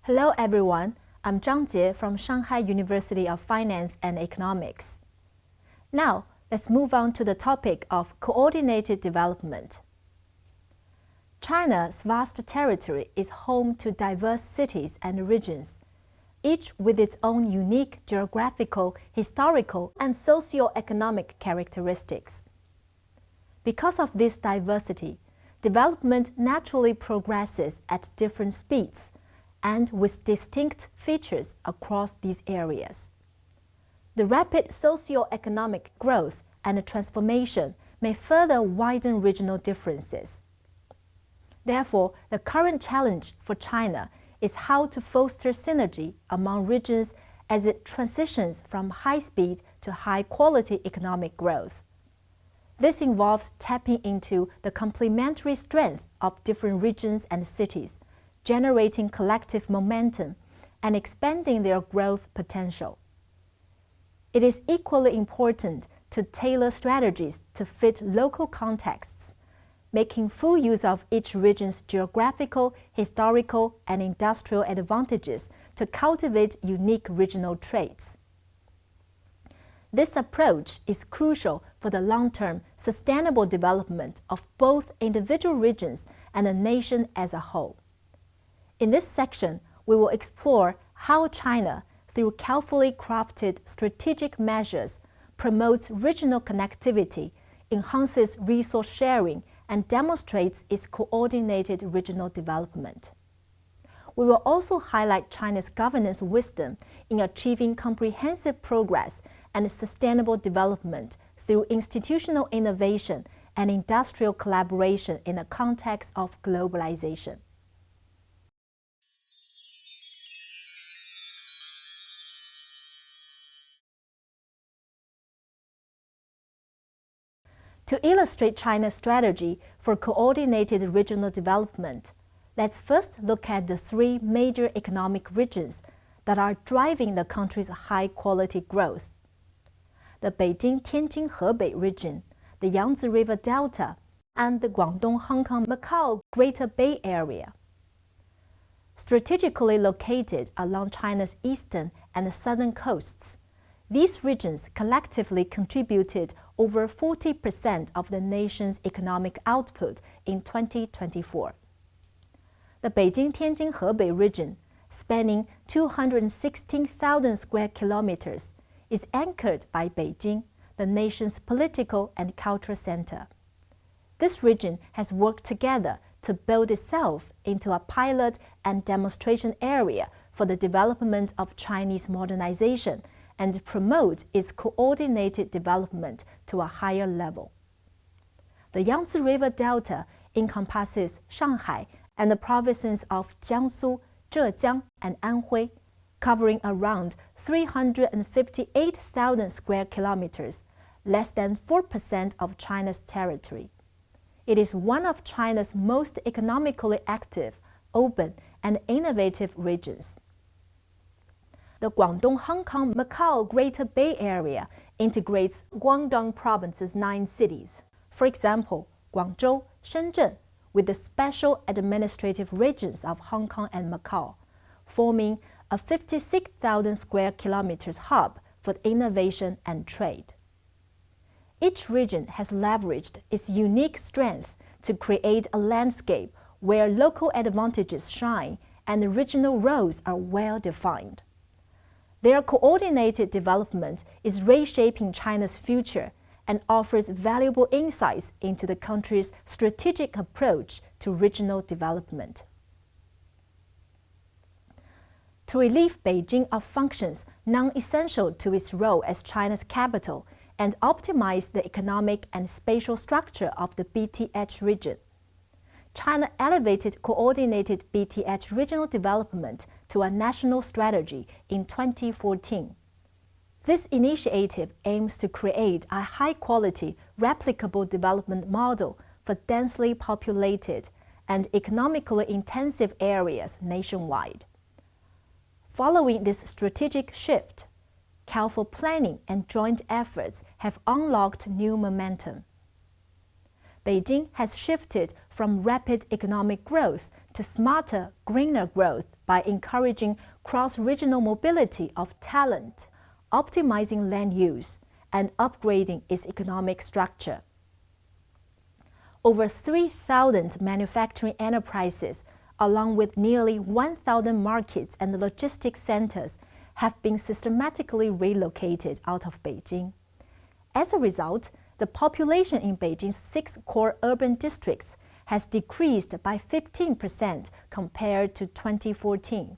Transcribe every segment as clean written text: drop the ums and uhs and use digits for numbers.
Hello everyone, I'm Zhang Jie from Shanghai University of Finance and Economics. Now, let's move on to the topic of coordinated development. China's vast territory is home to diverse cities and regions, each with its own unique geographical, historical, and socio-economic characteristics. Because of this diversity, development naturally progresses at different speeds and with distinct features across these areas. The rapid socio-economic growth and transformation may further widen regional differences. Therefore, the current challenge for China is how to foster synergy among regions as it transitions from high-speed to high-quality economic growth. This involves tapping into the complementary strength of different regions and cities, generating collective momentum and expanding their growth potential. It is equally important to tailor strategies to fit local contexts, making full use of each region's geographical, historical, and industrial advantages to cultivate unique regional traits. This approach is crucial for the long-term sustainable development of both individual regions and the nation as a whole. In this section, we will explore how China, through carefully crafted strategic measures, promotes regional connectivity, enhances resource sharing, and demonstrates its coordinated regional development. We will also highlight China's governance wisdom in achieving comprehensive progress and sustainable development through institutional innovation and industrial collaboration in the context of globalization. To illustrate China's strategy for coordinated regional development, let's first look at the three major economic regions that are driving the country's high-quality growth: the Beijing-Tianjin-Hebei region, the Yangtze River Delta, and the Guangdong-Hong Kong-Macao Greater Bay Area. Strategically located along China's eastern and southern coasts, these regions collectively contributed over 40% of the nation's economic output in 2024. The Beijing-Tianjin-Hebei region, spanning 216,000 square kilometers, is anchored by Beijing, the nation's political and cultural center. This region has worked together to build itself into a pilot and demonstration area for the development of Chinese modernization and promote its coordinated development to a higher level. The Yangtze River Delta encompasses Shanghai and the provinces of Jiangsu, Zhejiang, and Anhui, covering around 358,000 square kilometers, less than 4% of China's territory. It is one of China's most economically active, open, and innovative regions. The Guangdong-Hong Kong-Macao Greater Bay Area integrates Guangdong Province's 9 cities, for example, Guangzhou, Shenzhen, with the special administrative regions of Hong Kong and Macau, forming a 56,000 square kilometers hub for innovation and trade. Each region has leveraged its unique strength to create a landscape where local advantages shine and regional roles are well defined. Their coordinated development is reshaping China's future and offers valuable insights into the country's strategic approach to regional development. To relieve Beijing of functions non-essential to its role as China's capital and optimize the economic and spatial structure of the BTH region, China elevated coordinated BTH regional development to a national strategy in 2014. This initiative aims to create a high-quality, replicable development model for densely populated and economically intensive areas nationwide. Following this strategic shift, careful planning and joint efforts have unlocked new momentum. Beijing has shifted from rapid economic growth to smarter, greener growth by encouraging cross-regional mobility of talent, optimizing land use, and upgrading its economic structure. Over 3,000 manufacturing enterprises, along with nearly 1,000 markets and logistics centers, have been systematically relocated out of Beijing. As a result, the population in Beijing's 6 core urban districts has decreased by 15% compared to 2014,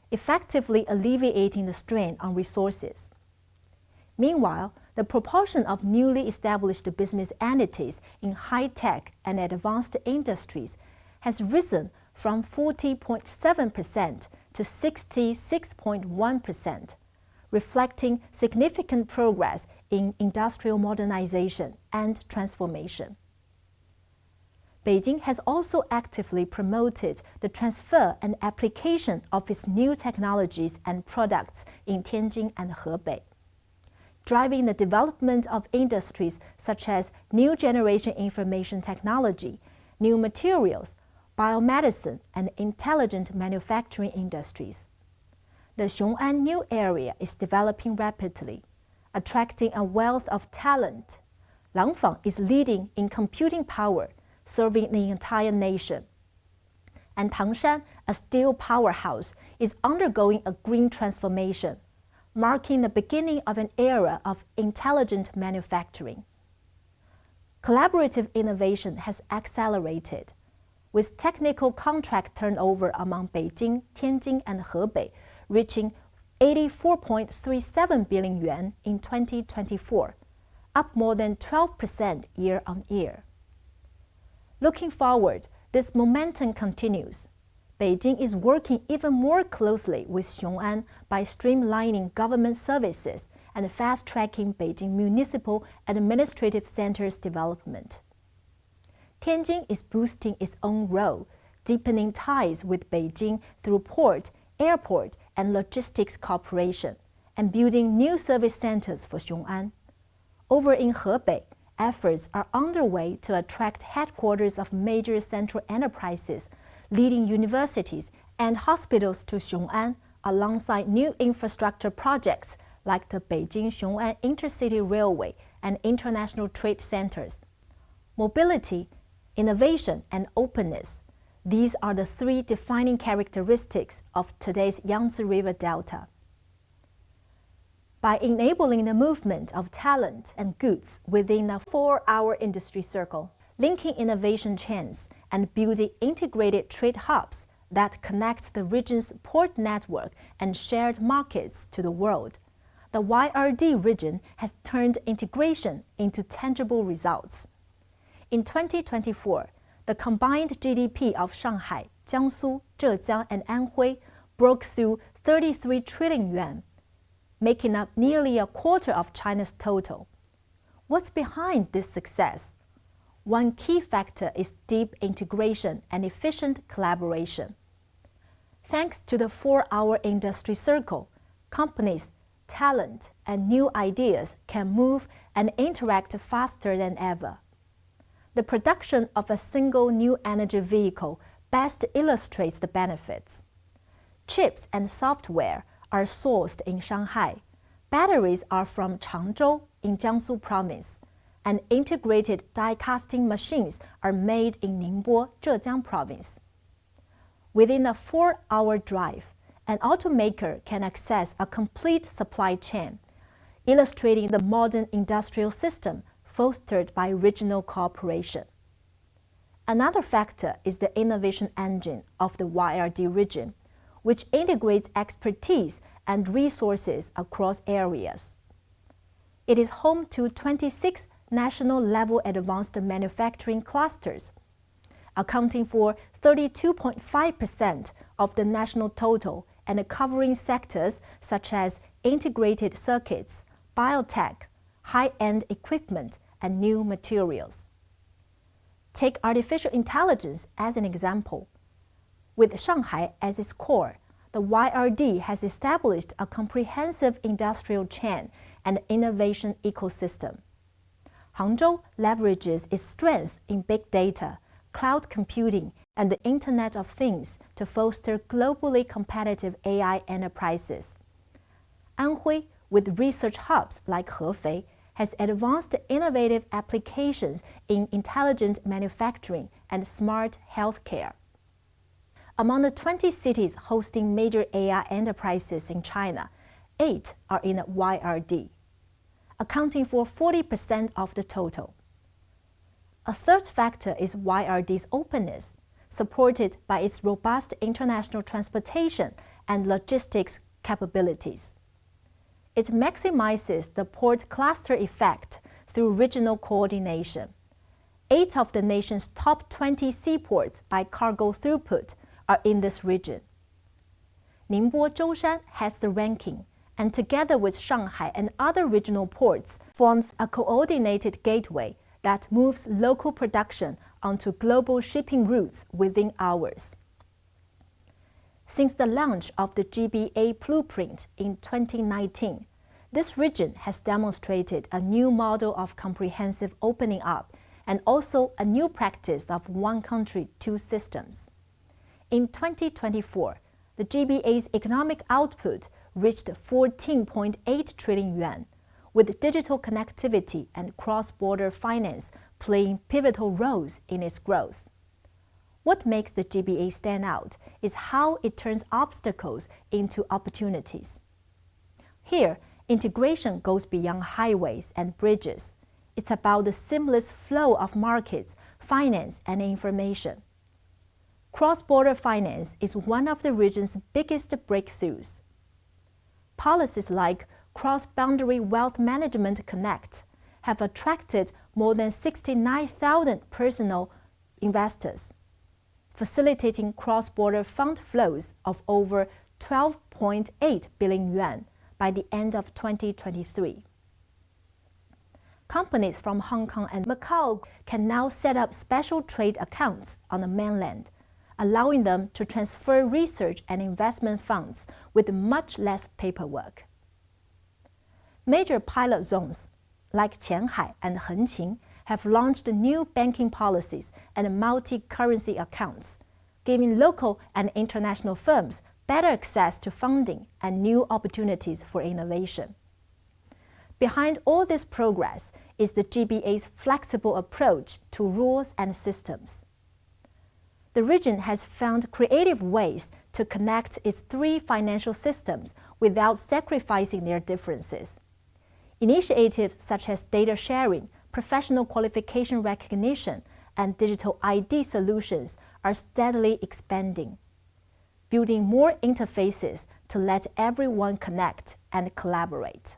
effectively alleviating the strain on resources. Meanwhile, the proportion of newly established business entities in high-tech and advanced industries has risen from 40.7% to 66.1%, reflecting significant progress in industrial modernization and transformation. Beijing has also actively promoted the transfer and application of its new technologies and products in Tianjin and Hebei, driving the development of industries such as new generation information technology, new materials, biomedicine, and intelligent manufacturing industries. The Xiong'an New Area is developing rapidly, attracting a wealth of talent. Langfang is leading in computing power, serving the entire nation. And Tangshan, a steel powerhouse, is undergoing a green transformation, marking the beginning of an era of intelligent manufacturing. Collaborative innovation has accelerated, with technical contract turnover among Beijing, Tianjin, and Hebei reaching 84.37 billion yuan in 2024, up more than 12% year-on-year. Looking forward, this momentum continues. Beijing is working even more closely with Xiong'an by streamlining government services and fast-tracking Beijing Municipal Administrative Center's development. Tianjin is boosting its own role, deepening ties with Beijing through port, airport, and logistics cooperation, and building new service centers for Xiong'an. Over in Hebei, efforts are underway to attract headquarters of major central enterprises, leading universities, and hospitals to Xiong'an, alongside new infrastructure projects like the Beijing-Xiong'an Intercity Railway and international trade centers. Mobility, innovation, and openness. These are the 3 defining characteristics of today's Yangtze River Delta. By enabling the movement of talent and goods within a 4-hour industry circle, linking innovation chains, and building integrated trade hubs that connect the region's port network and shared markets to the world, the YRD region has turned integration into tangible results. In 2024, the combined GDP of Shanghai, Jiangsu, Zhejiang, and Anhui broke through 33 trillion yuan, making up nearly a quarter of China's total. What's behind this success? One key factor is deep integration and efficient collaboration. Thanks to the 4-hour industry circle, companies, talent, and new ideas can move and interact faster than ever. The production of a single new energy vehicle best illustrates the benefits. Chips and software are sourced in Shanghai. Batteries are from Hangzhou in Jiangsu province, and integrated die-casting machines are made in Ningbo, Zhejiang province. Within a 4-hour drive, an automaker can access a complete supply chain, illustrating the modern industrial system fostered by regional cooperation. Another factor is the innovation engine of the YRD region, which integrates expertise and resources across areas. It is home to 26 national-level advanced manufacturing clusters, accounting for 32.5% of the national total and covering sectors such as integrated circuits, biotech, high-end equipment, and new materials. Take artificial intelligence as an example. With Shanghai as its core, the YRD has established a comprehensive industrial chain and innovation ecosystem. Hangzhou leverages its strength in big data, cloud computing, and the Internet of Things to foster globally competitive AI enterprises. Anhui, with research hubs like Hefei, has advanced innovative applications in intelligent manufacturing and smart healthcare. Among the 20 cities hosting major AI enterprises in China, 8 are in YRD, accounting for 40% of the total. A third factor is YRD's openness, supported by its robust international transportation and logistics capabilities. It maximizes the port cluster effect through regional coordination. 8 of the nation's top 20 seaports by cargo throughput are in this region. Ningbo Zhoushan has the ranking, and together with Shanghai and other regional ports, forms a coordinated gateway that moves local production onto global shipping routes within hours. Since the launch of the GBA blueprint in 2019, this region has demonstrated a new model of comprehensive opening up and also a new practice of one country, two systems. In 2024, the GBA's economic output reached 14.8 trillion yuan, with digital connectivity and cross-border finance playing pivotal roles in its growth. What makes the GBA stand out is how it turns obstacles into opportunities. Here, integration goes beyond highways and bridges. It's about the seamless flow of markets, finance, and information. Cross-border finance is one of the region's biggest breakthroughs. Policies like Cross-Boundary Wealth Management Connect have attracted more than 69,000 personal investors, facilitating cross-border fund flows of over 12.8 billion yuan by the end of 2023. Companies from Hong Kong and Macau can now set up special trade accounts on the mainland, allowing them to transfer research and investment funds with much less paperwork. Major pilot zones like Qianhai and Hengqin have launched new banking policies and multi-currency accounts, giving local and international firms better access to funding and new opportunities for innovation. Behind all this progress is the GBA's flexible approach to rules and systems. The region has found creative ways to connect its 3 financial systems without sacrificing their differences. Initiatives such as data sharing, professional qualification recognition, and digital ID solutions are steadily expanding, building more interfaces to let everyone connect and collaborate.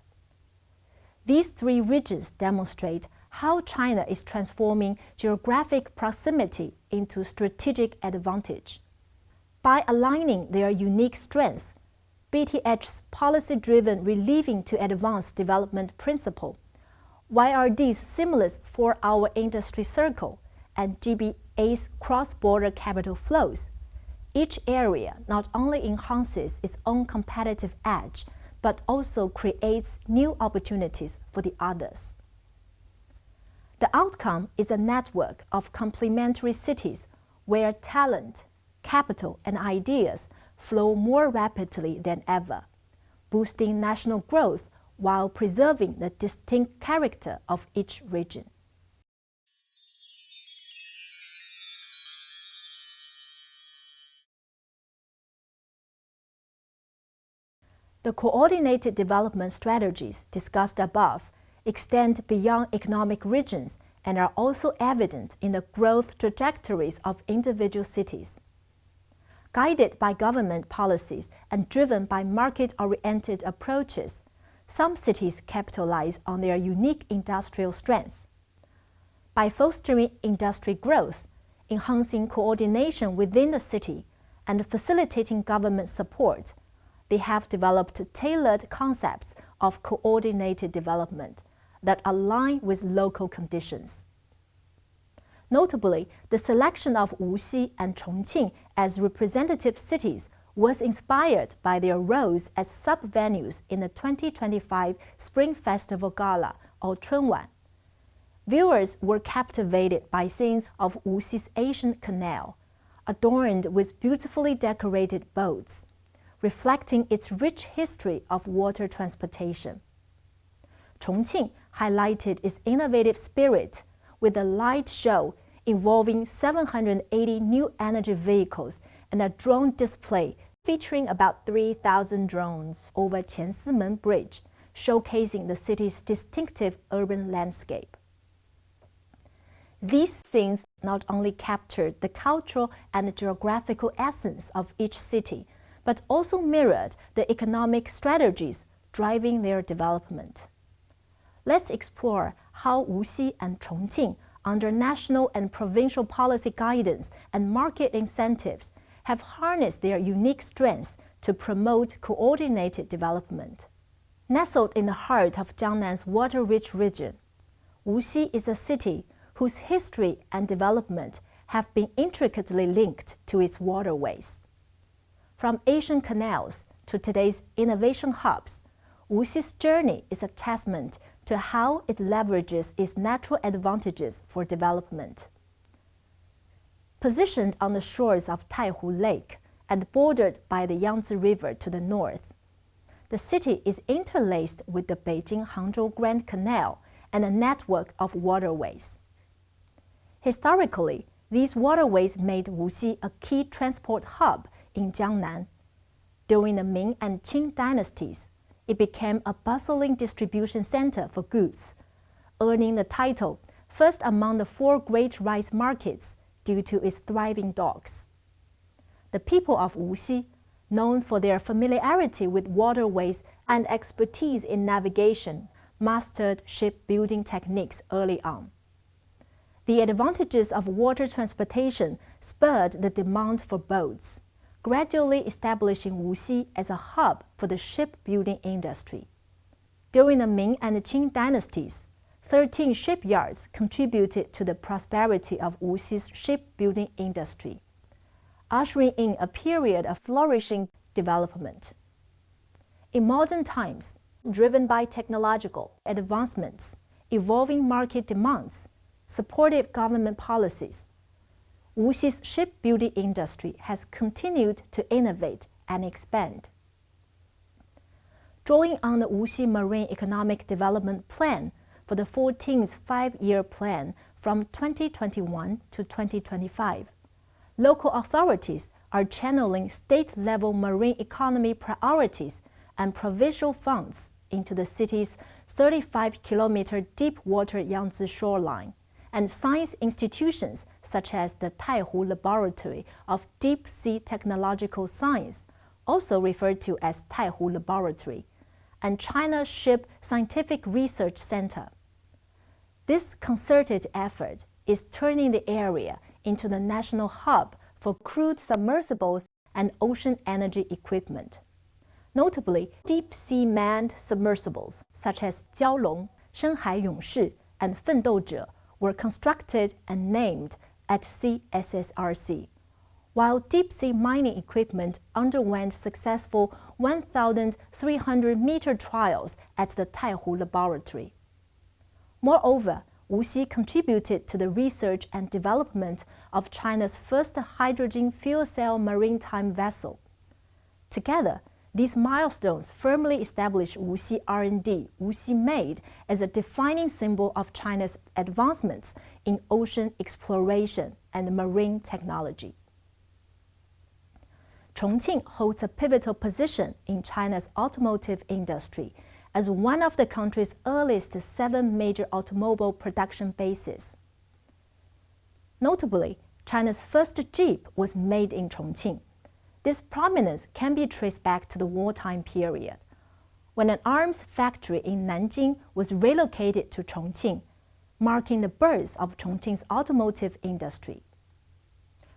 These 3 regions demonstrate how China is transforming geographic proximity into strategic advantage. By aligning their unique strengths, BTH's policy-driven relieving to advanced development principle, YRD's seamless 4-hour industry circle, and GBA's cross-border capital flows, each area not only enhances its own competitive edge, but also creates new opportunities for the others. The outcome is a network of complementary cities where talent, capital, and ideas flow more rapidly than ever, boosting national growth while preserving the distinct character of each region. The coordinated development strategies discussed above extend beyond economic regions and are also evident in the growth trajectories of individual cities. Guided by government policies and driven by market-oriented approaches, some cities capitalize on their unique industrial strength. By fostering industry growth, enhancing coordination within the city, and facilitating government support, they have developed tailored concepts of coordinated development that align with local conditions. Notably, the selection of Wuxi and Chongqing as representative cities was inspired by their roles as sub-venues in the 2025 Spring Festival Gala, or Chunwan. Viewers were captivated by scenes of Wuxi's ancient canal, adorned with beautifully decorated boats, reflecting its rich history of water transportation. Chongqing highlighted its innovative spirit with a light show involving 780 new energy vehicles and a drone display featuring about 3,000 drones over Qiansimen Bridge, showcasing the city's distinctive urban landscape. These scenes not only captured the cultural and geographical essence of each city, but also mirrored the economic strategies driving their development. Let's explore how Wuxi and Chongqing, under national and provincial policy guidance and market incentives, have harnessed their unique strengths to promote coordinated development. Nestled in the heart of Jiangnan's water-rich region, Wuxi is a city whose history and development have been intricately linked to its waterways. From ancient canals to today's innovation hubs, Wuxi's journey is a testament to how it leverages its natural advantages for development. Positioned on the shores of Taihu Lake and bordered by the Yangtze River to the north, the city is interlaced with the Beijing-Hangzhou Grand Canal and a network of waterways. Historically, these waterways made Wuxi a key transport hub in Jiangnan. During the Ming and Qing dynasties, it became a bustling distribution center for goods, earning the title first among the four great rice markets due to its thriving docks. The people of Wuxi, known for their familiarity with waterways and expertise in navigation, mastered shipbuilding techniques early on. The advantages of water transportation spurred the demand for boats, gradually establishing Wuxi as a hub for the shipbuilding industry. During the Ming and Qing dynasties, 13 shipyards contributed to the prosperity of Wuxi's shipbuilding industry, ushering in a period of flourishing development. In modern times, driven by technological advancements, evolving market demands, supportive government policies, Wuxi's shipbuilding industry has continued to innovate and expand. Drawing on the Wuxi Marine Economic Development Plan for the 14th Five-Year Plan from 2021 to 2025, local authorities are channeling state-level marine economy priorities and provincial funds into the city's 35-kilometer deep-water Yangtze shoreline, and science institutions such as the Taihu Laboratory of Deep Sea Technological Science, also referred to as Taihu Laboratory, and China Ship Scientific Research Center. This concerted effort is turning the area into the national hub for crewed submersibles and ocean energy equipment. Notably, deep-sea manned submersibles such as Jiaolong, Shenhai Yongshi, and Fendouze were constructed and named at CSSRC, while deep-sea mining equipment underwent successful 1,300-meter trials at the Taihu Laboratory. Moreover, Wuxi contributed to the research and development of China's first hydrogen fuel cell maritime vessel. Together, these milestones firmly establish Wuxi R&D, Wuxi Made, as a defining symbol of China's advancements in ocean exploration and marine technology. Chongqing holds a pivotal position in China's automotive industry as one of the country's earliest 7 major automobile production bases. Notably, China's first Jeep was made in Chongqing. This prominence can be traced back to the wartime period, when an arms factory in Nanjing was relocated to Chongqing, marking the birth of Chongqing's automotive industry.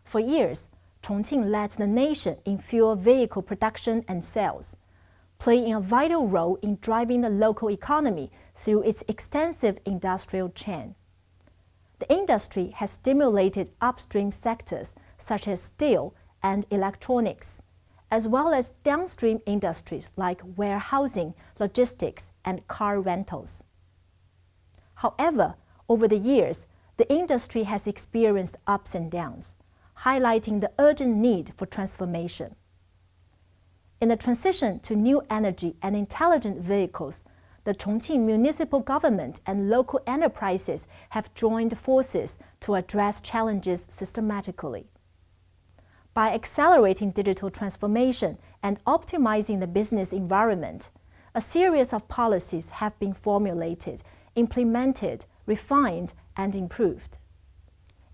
For years, Chongqing led the nation in fuel vehicle production and sales, playing a vital role in driving the local economy through its extensive industrial chain. The industry has stimulated upstream sectors such as steel and electronics, as well as downstream industries like warehousing, logistics, and car rentals. However, Over the years, the industry has experienced ups and downs, highlighting the urgent need for transformation. In the transition to new energy and intelligent vehicles, the Chongqing municipal government and local enterprises have joined forces to address challenges systematically. By accelerating digital transformation and optimizing the business environment, a series of policies have been formulated, implemented, refined, and improved.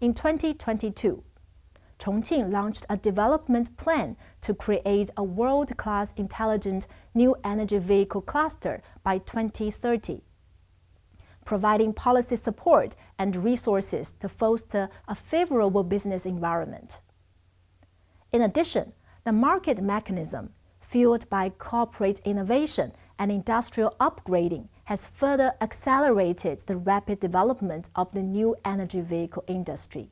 In 2022, Chongqing launched a development plan to create a world-class intelligent new energy vehicle cluster by 2030, providing policy support and resources to foster a favorable business environment. In addition, the market mechanism, fueled by corporate innovation and industrial upgrading, has further accelerated the rapid development of the new energy vehicle industry.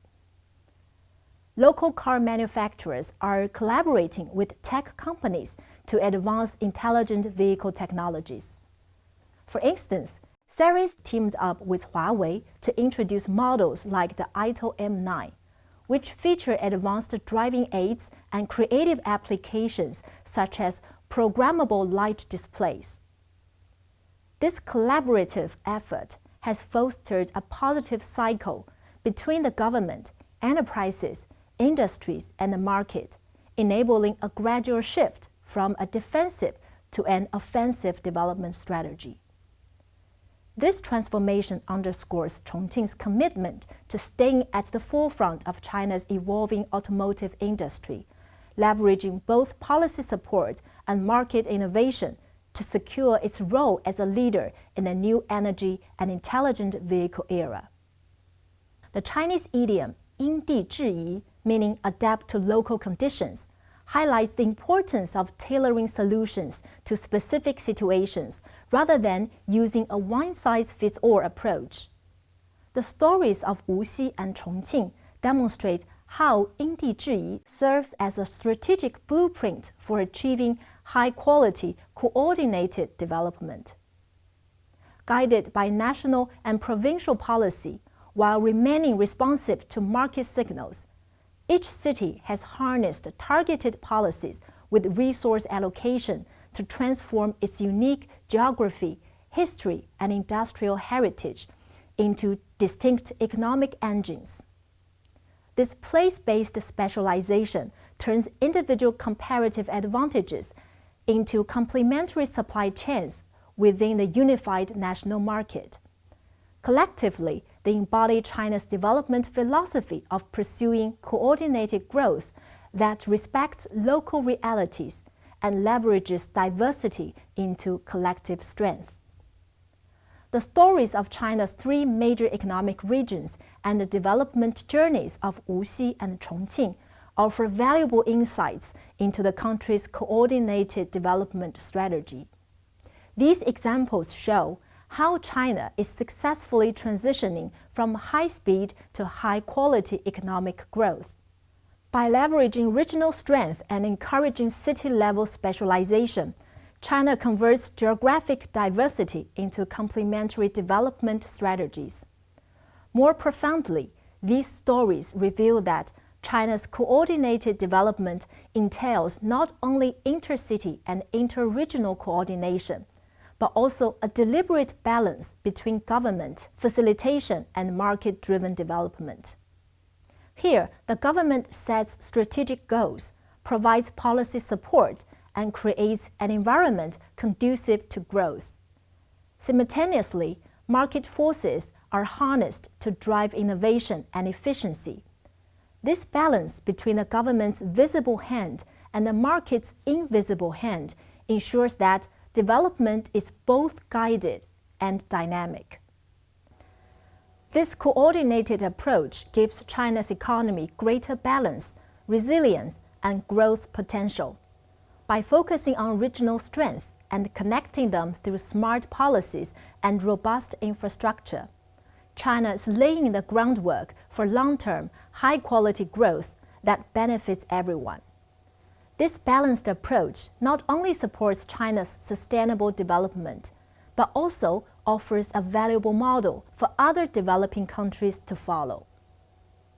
Local car manufacturers are collaborating with tech companies to advance intelligent vehicle technologies. For instance, Seres teamed up with Huawei to introduce models like the Ito M9, which feature advanced driving aids and creative applications such as programmable light displays. This collaborative effort has fostered a positive cycle between the government, enterprises, industries, and the market, enabling a gradual shift from a defensive to an offensive development strategy. This transformation underscores Chongqing's commitment to staying at the forefront of China's evolving automotive industry, leveraging both policy support and market innovation to secure its role as a leader in the new energy and intelligent vehicle era. The Chinese idiom 因地制宜, meaning adapt to local conditions, highlights the importance of tailoring solutions to specific situations rather than using a one-size-fits-all approach. The stories of Wuxi and Chongqing demonstrate how 因地制宜 serves as a strategic blueprint for achieving high-quality, coordinated development. Guided by national and provincial policy, while remaining responsive to market signals, each city has harnessed targeted policies with resource allocation to transform its unique geography, history, and industrial heritage into distinct economic engines. This place-based specialization turns individual comparative advantages into complementary supply chains within the unified national market. Collectively, they embody China's development philosophy of pursuing coordinated growth that respects local realities and leverages diversity into collective strength. The stories of China's three major economic regions and the development journeys of Wuxi and Chongqing offer valuable insights into the country's coordinated development strategy. These examples show how China is successfully transitioning from high-speed to high-quality economic growth. By leveraging regional strength and encouraging city-level specialization, China converts geographic diversity into complementary development strategies. More profoundly, these stories reveal that China's coordinated development entails not only intercity and interregional coordination, but also a deliberate balance between government, facilitation, and market-driven development. Here, the government sets strategic goals, provides policy support, and creates an environment conducive to growth. Simultaneously, market forces are harnessed to drive innovation and efficiency. This balance between the government's visible hand and the market's invisible hand ensures that development is both guided and dynamic. This coordinated approach gives China's economy greater balance, resilience, and growth potential. By focusing on regional strengths and connecting them through smart policies and robust infrastructure, China is laying the groundwork for long-term, high-quality growth that benefits everyone. This balanced approach not only supports China's sustainable development, but also offers a valuable model for other developing countries to follow.